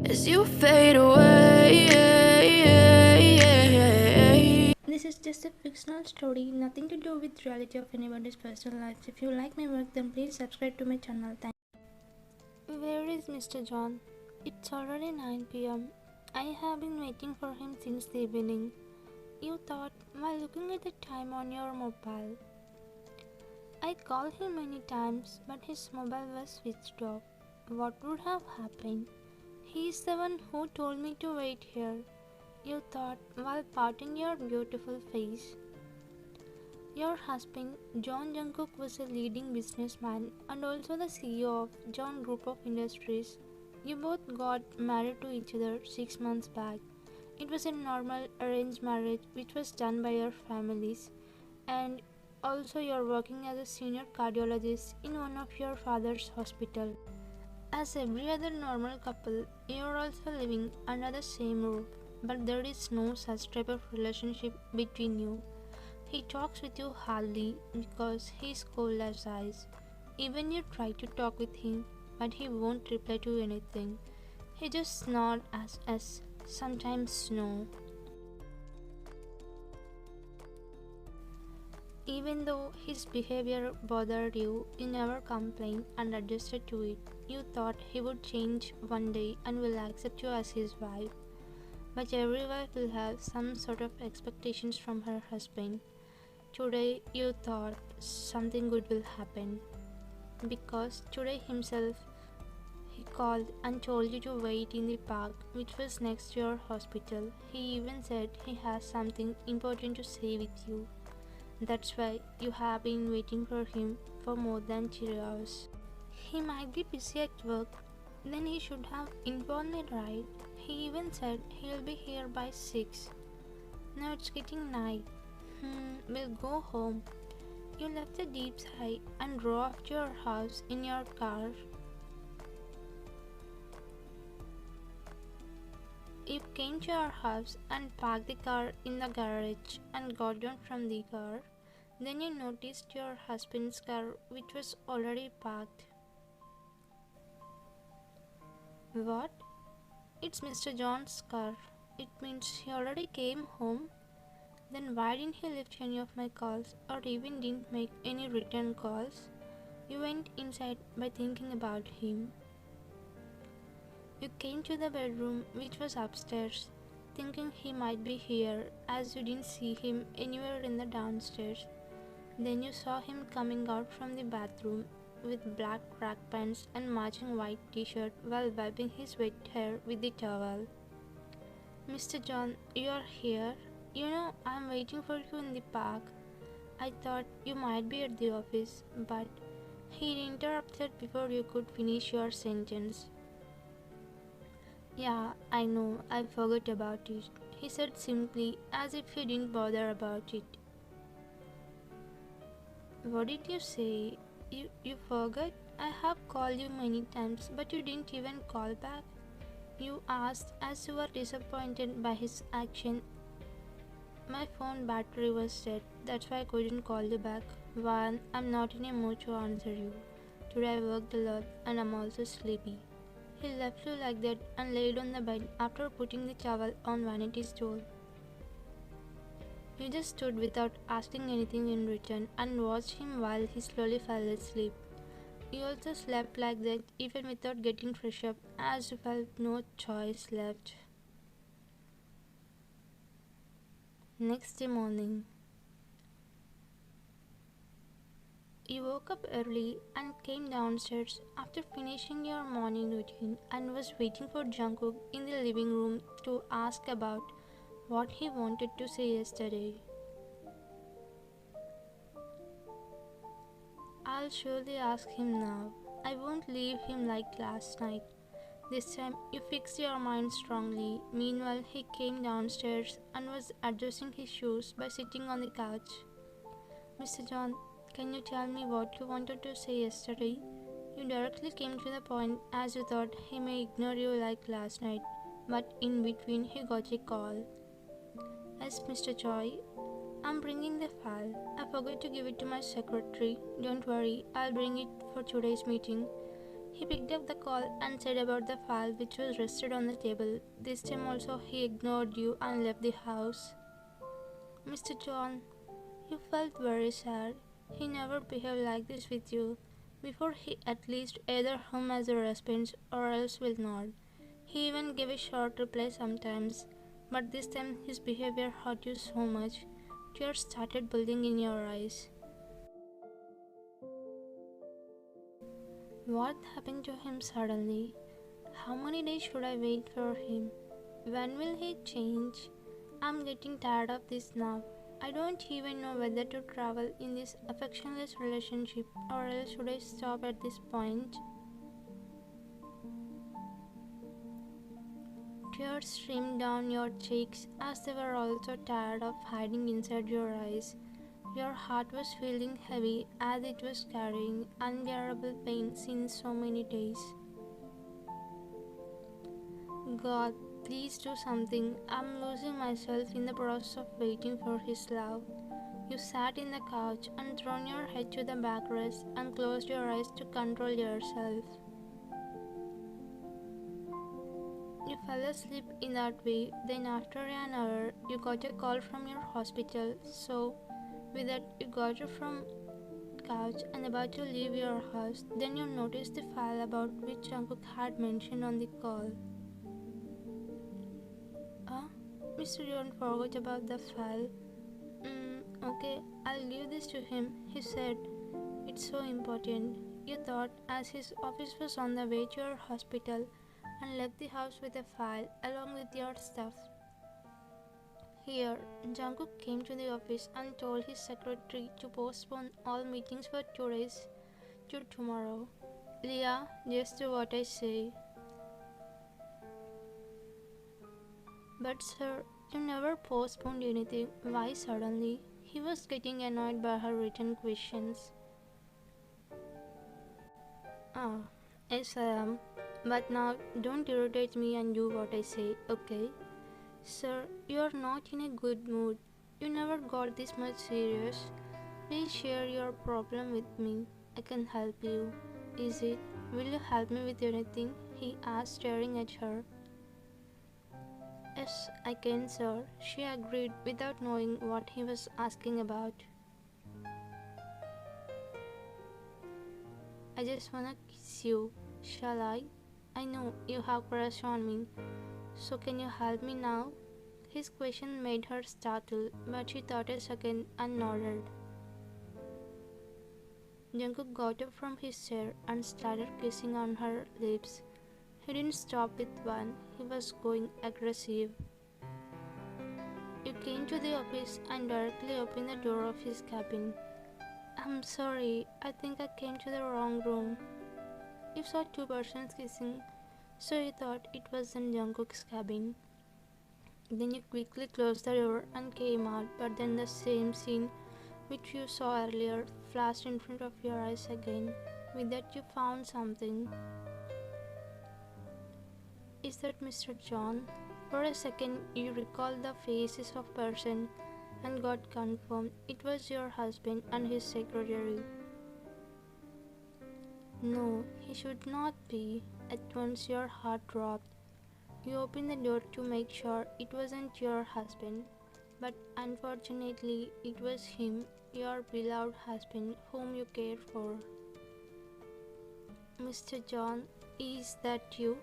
as you fade away. This is just a fictional story, nothing to do with reality of anybody's personal life. If you like my work, then please subscribe to my channel. Thank you. Where is Mr. John? It's already 9 p.m. I have been waiting for him since the evening. You thought while looking at the time on your mobile. I called him many times, but his mobile was switched off. What would have happened? He is the one who told me to wait here. You thought while patting your beautiful face. Your husband, John Jungkook, was a leading businessman and also the CEO of John Group of Industries. You both got married to each other 6 months back. It was a normal arranged marriage which was done by your families, and also you're working as a senior cardiologist in one of your father's hospital. As every other normal couple, you're also living under the same roof, but there is no such type of relationship between you. He talks with you hardly because he's cold as ice. Even you try to talk with him, but he won't reply to anything. He just nods at us, sometimes no. Even though his behavior bothered you, you never complained and adjusted to it. You thought he would change one day and will accept you as his wife. But every wife will have some sort of expectations from her husband. Today you thought something good will happen. Because today himself he called and told you to wait in the park which was next to your hospital. He even said he has something important to say with you. That's why you have been waiting for him for more than 3 hours. He might be busy at work, then he should have informed me, right? He even said he'll be here by 6. Now it's getting night. We'll go home. You left the deep sigh and drove off to your house in your car. You came to your house and parked the car in the garage and got down from the car. Then you noticed your husband's car which was already parked. What? It's Mr. John's car. It means he already came home. Then why didn't he lift any of my calls or even didn't make any return calls? You went inside by thinking about him. You came to the bedroom which was upstairs, thinking he might be here as you didn't see him anywhere in the downstairs. Then you saw him coming out from the bathroom with black track pants and matching white t-shirt while wiping his wet hair with the towel. Mr. John, you are here? You know I'm waiting for you in the park. I thought you might be at the office, but he interrupted before you could finish your sentence. Yeah, I know, I forgot about it, he said simply as if he didn't bother about it. What did you say? You forgot? I have called you many times, but you didn't even call back. You asked as you were disappointed by his action. My phone battery was dead, that's why I couldn't call you back. One, I'm not in a mood to answer you. Today I worked a lot and I'm also sleepy. He left you like that and laid on the bed after putting the towel on Vanity's door. You just stood without asking anything in return and watched him while he slowly fell asleep. You also slept like that even without getting fresh up as you felt no choice left. Next day morning, you woke up early and came downstairs after finishing your morning routine and was waiting for Jungkook in the living room to ask about what he wanted to say yesterday. I'll surely ask him now. I won't leave him like last night. This time you fixed your mind strongly. Meanwhile, he came downstairs and was adjusting his shoes by sitting on the couch. Mr. John, can you tell me what you wanted to say yesterday? You directly came to the point as you thought he may ignore you like last night, but in between he got a call. Yes, Mr. Choi, I'm bringing the file. I forgot to give it to my secretary. Don't worry, I'll bring it for today's meeting. He picked up the call and said about the file which was rested on the table. This time also he ignored you and left the house. Mr. John, you felt very sad. He never behaved like this with you. Before he at least either hum as a response or else will nod. He even gave a short reply sometimes, but this time his behavior hurt you so much. Tears started building in your eyes. What happened to him suddenly? How many days should I wait for him? When will he change? I'm getting tired of this now. I don't even know whether to travel in this affectionless relationship or else should I stop at this point. Tears streamed down your cheeks as they were also tired of hiding inside your eyes. Your heart was feeling heavy as it was carrying unbearable pain since so many days. God, please do something. I'm losing myself in the process of waiting for his love. You sat in the couch and thrown your head to the backrest and closed your eyes to control yourself. You fell asleep in that way. Then after an hour, you got a call from your hospital. So, with that, you got up from couch and about to leave your house. Then you noticed the file about which Jungkook had mentioned on the call. Mr. John forgot about the file. Okay, I'll give this to him, he said. It's so important. You thought as his office was on the way to your hospital and left the house with a file along with your stuff. Here, Jungkook came to the office and told his secretary to postpone all meetings for 2 days to tomorrow. Leah, just do what I say. But sir, you never postponed anything. Why suddenly? He was getting annoyed by her written questions. Yes I am. But now don't irritate me and do what I say, okay? Sir, you are not in a good mood. You never got this much serious. Please share your problem with me. I can help you. Is it? Will you help me with anything? He asked, staring at her. Yes, I can, sir, she agreed without knowing what he was asking about. I just wanna kiss you. Shall I? I know you have crush on me. So can you help me now? His question made her startle, but she thought a second and nodded. Jungkook got up from his chair and started kissing on her lips. He didn't stop with one, he was going aggressive. You came to the office and directly opened the door of his cabin. I'm sorry, I think I came to the wrong room. You saw 2 persons kissing, so you thought it was in Jungkook's cabin. Then you quickly closed the door and came out, but then the same scene which you saw earlier flashed in front of your eyes again. With that you found something. Is that Mr. John? For a second you recalled the faces of person and got confirmed it was your husband and his secretary. No, he should not be. At once your heart dropped. You opened the door to make sure it wasn't your husband, but unfortunately it was him, your beloved husband whom you care for. Mr. John, is that you?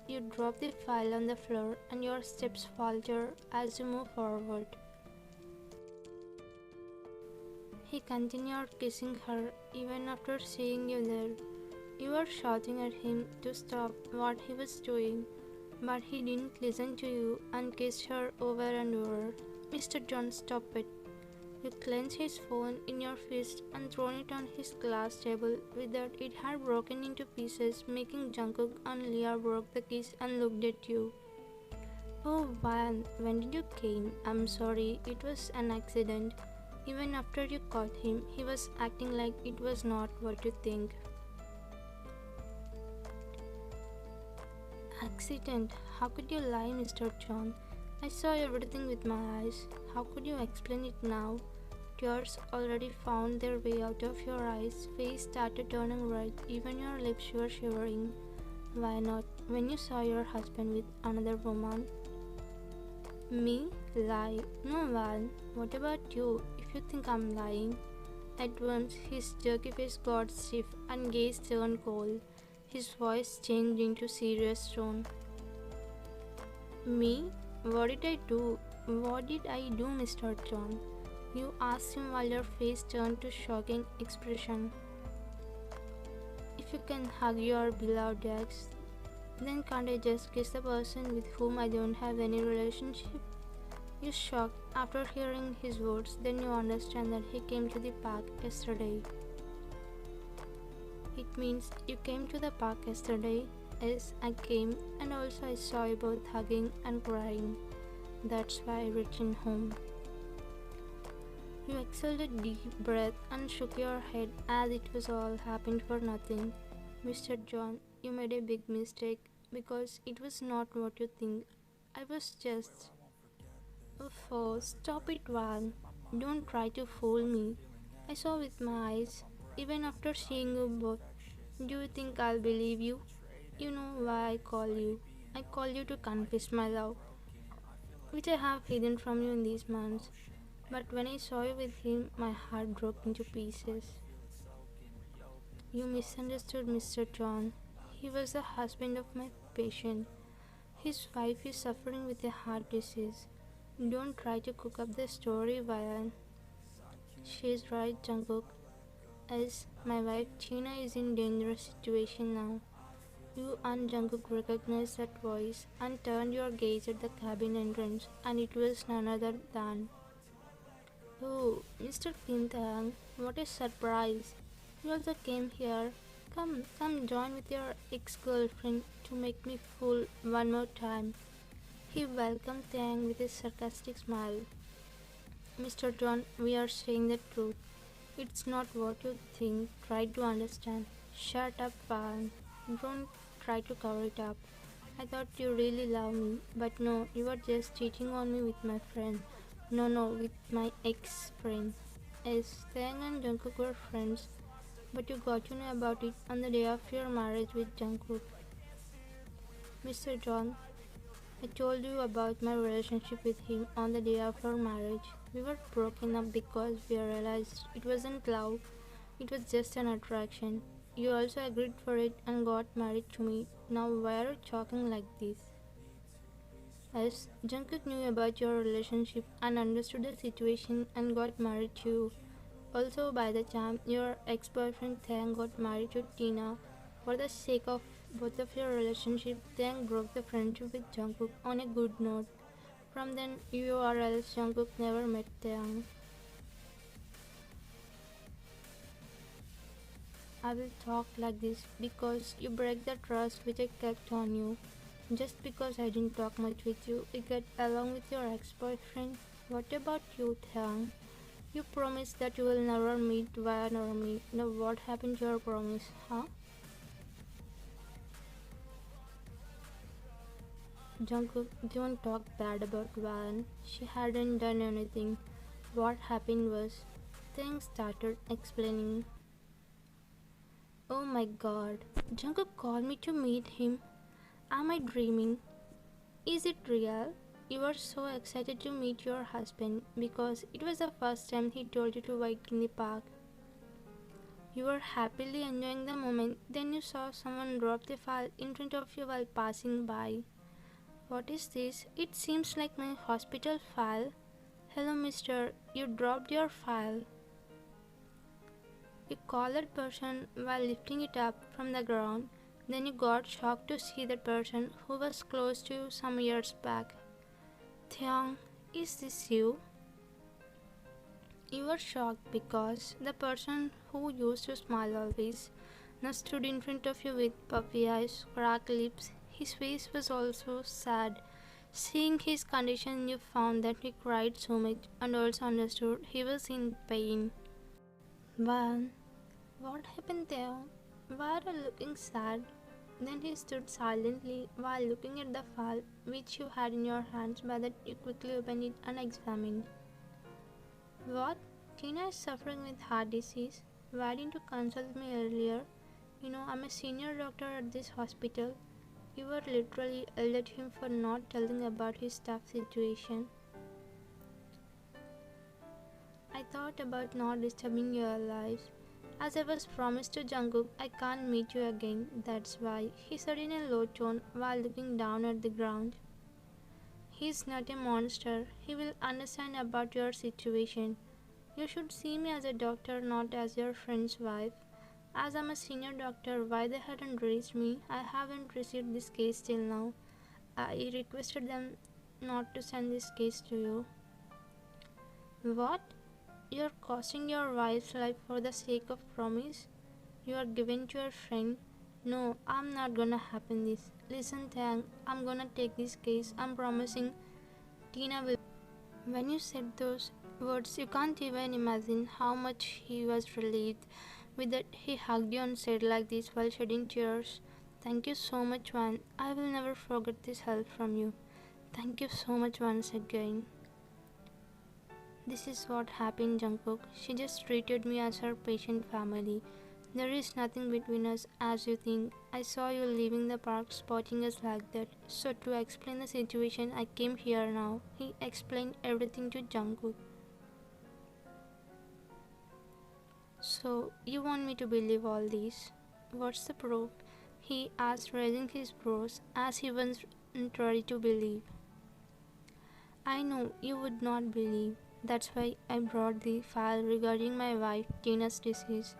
You drop the file on the floor and your steps falter as you move forward. He continued kissing her even after seeing you there. You were shouting at him to stop what he was doing, but he didn't listen to you and kissed her over and over. Mr. John, stop it. You clenched his phone in your fist and thrown it on his glass table. With that, it had broken into pieces, making Jungkook and Leah broke the kiss and looked at you. Oh Van, when did you came? I'm sorry, it was an accident. Even after you caught him, he was acting like it was not what you think. Accident? How could you lie, Mr. John? I saw everything with my eyes. How could you explain it now? Tears already found their way out of your eyes, face started turning red, even your lips were shivering. Why not? When you saw your husband with another woman? Me? Lie? No one. What about you? If you think I'm lying. At once his jerky face got stiff and gaze turned cold. His voice changed into serious tone. Me? What did I do? What did I do, Mr. John? You asked him while your face turned to shocking expression. If you can hug your beloved ex, then can't I just kiss the person with whom I don't have any relationship? You shocked after hearing his words, then you understand that he came to the park yesterday. It means you came to the park yesterday. Yes, I came, and also I saw you both hugging and crying. That's why I returned home. You exhaled a deep breath and shook your head as it was all happened for nothing. Mr. John, you made a big mistake because it was not what you think. I was just... Oh, stop it, Val. Don't try to fool me. I saw with my eyes, even after seeing you both. Do you think I'll believe you? You know why I call you. I call you to confess my love, which I have hidden from you in these months. But when I saw you with him, my heart broke into pieces. You misunderstood Mr. John. He was the husband of my patient. His wife is suffering with a heart disease. Don't try to cook up the story, Vayan. She's right, Jungkook. As my wife Tina is in dangerous situation now. You and Jungkook recognized that voice and turned your gaze at the cabin entrance, and it was none other than... Oh, Mr. Kim Taeyang, what a surprise! You also came here. Come join with your ex-girlfriend to make me fool one more time. He welcomed Taeyang with a sarcastic smile. Mr. John, we are saying the truth. It's not what you think. Try to understand. Shut up, Van. Don't try to cover it up. I thought you really loved me, but no, you were just cheating on me with my friend. No, with my ex-friend. Yes, Taeyang and Jungkook were friends, but you got to know about it on the day of your marriage with Jungkook. Mr. John, I told you about my relationship with him on the day of our marriage. We were broken up because we realized it wasn't love, it was just an attraction. You also agreed for it and got married to me. Now why are you talking like this? Yes, Jungkook knew about your relationship and understood the situation and got married to you. Also, by the time your ex-boyfriend Thang got married to Tina, for the sake of both of your relationship, Thang broke the friendship with Jungkook on a good note. From then, you or else Jungkook never met Thang. I will talk like this because you break the trust which I kept on you. Just because I didn't talk much with you, you get along with your ex-boyfriend. What about you, Thang? You promised that you will never meet Van or me. Now what happened to your promise, huh? Jungkook, don't talk bad about Van. She hadn't done anything. What happened was, things started explaining. Oh my god, Jungkook called me to meet him. Am I dreaming? Is it real? You were so excited to meet your husband because it was the first time he told you to wait in the park. You were happily enjoying the moment, then you saw someone drop the file in front of you while passing by. What is this? It seems like my hospital file. Hello, mister, you dropped your file. You called that person while lifting it up from the ground. Then you got shocked to see that person who was close to you some years back. Thang, is this you? You were shocked because the person who used to smile always now stood in front of you with puffy eyes, cracked lips. His face was also sad. Seeing his condition, you found that he cried so much and also understood he was in pain. Van, what happened there? Why are you looking sad? Then he stood silently while looking at the file which you had in your hands, but that you quickly opened it and examined. What? Tina is suffering with heart disease. Why didn't you consult me earlier? You know, I'm a senior doctor at this hospital. You were literally yelled at him for not telling about his tough situation. I thought about not disturbing your lives. As I was promised to Jungkook, I can't meet you again. That's why, he said in a low tone while looking down at the ground. He's not a monster. He will understand about your situation. You should see me as a doctor, not as your friend's wife. As I'm a senior doctor, why they hadn't raised me? I haven't received this case till now. I requested them not to send this case to you. What? You're costing your wife's life for the sake of promise? You are given to your friend? No, I'm not gonna happen this. Listen, Tang, I'm gonna take this case. I'm promising Tina will. When you said those words, you can't even imagine how much he was relieved. With that, he hugged you and said like this while shedding tears. Thank you so much, Wan. I will never forget this help from you. Thank you so much once again. This is what happened, Jungkook. She just treated me as her patient family. There is nothing between us as you think. I saw you leaving the park spotting us like that. So to explain the situation, I came here now. He explained everything to Jungkook. So you want me to believe all this? What's the proof? He asked, raising his brows as he wasn't ready to believe. I know you would not believe. That's why I brought the file regarding my wife Tina's disease.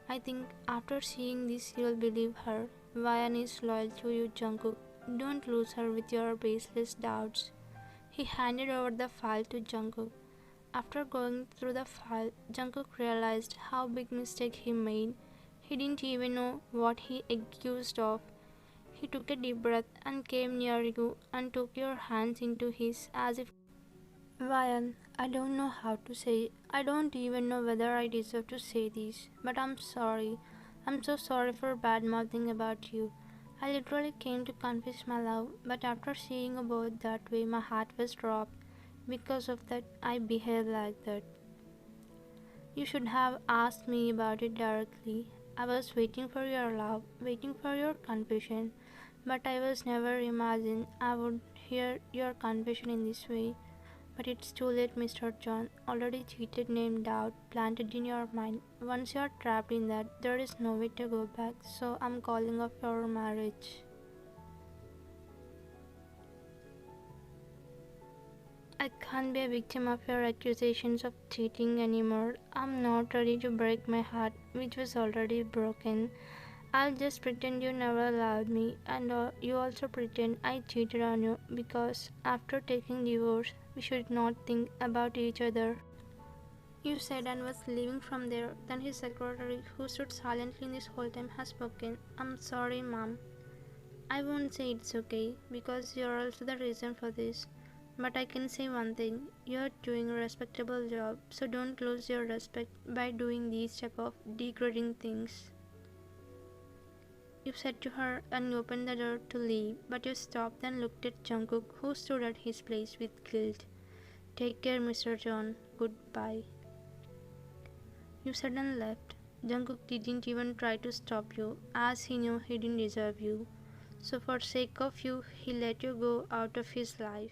I think after seeing this you'll believe her. Ryan is loyal to you, Jungkook. Don't lose her with your baseless doubts. He handed over the file to Jungkook. After going through the file, Jungkook realized how big mistake he made. He didn't even know what he accused of. He took a deep breath and came near you and took your hands into his as if. Ryan, I don't know how to say it. I don't even know whether I deserve to say this, but I'm sorry. I'm so sorry for bad mouthing about you. I literally came to confess my love, but after seeing you both that way, my heart was dropped. Because of that, I behaved like that. You should have asked me about it directly. I was waiting for your love, waiting for your confession, but I was never imagined I would hear your confession in this way. But it's too late, Mr. John. Already cheated, named out, planted in your mind. Once you're trapped in that, there is no way to go back. So I'm calling off your marriage. I can't be a victim of your accusations of cheating anymore. I'm not ready to break my heart, which was already broken. I'll just pretend you never loved me, and you also pretend I cheated on you because after taking divorce, we should not think about each other. You said and was leaving from there. Then his secretary, who stood silently in this whole time, has spoken. I'm sorry, Mom. I won't say it's okay because you're also the reason for this. But I can say one thing, you're doing a respectable job, so don't lose your respect by doing these type of degrading things. You said to her and opened the door to leave, but you stopped and looked at Jungkook, who stood at his place with guilt. Take care, Mr. John. Goodbye. You said and left. Jungkook didn't even try to stop you, as he knew he didn't deserve you. So for sake of you, he let you go out of his life.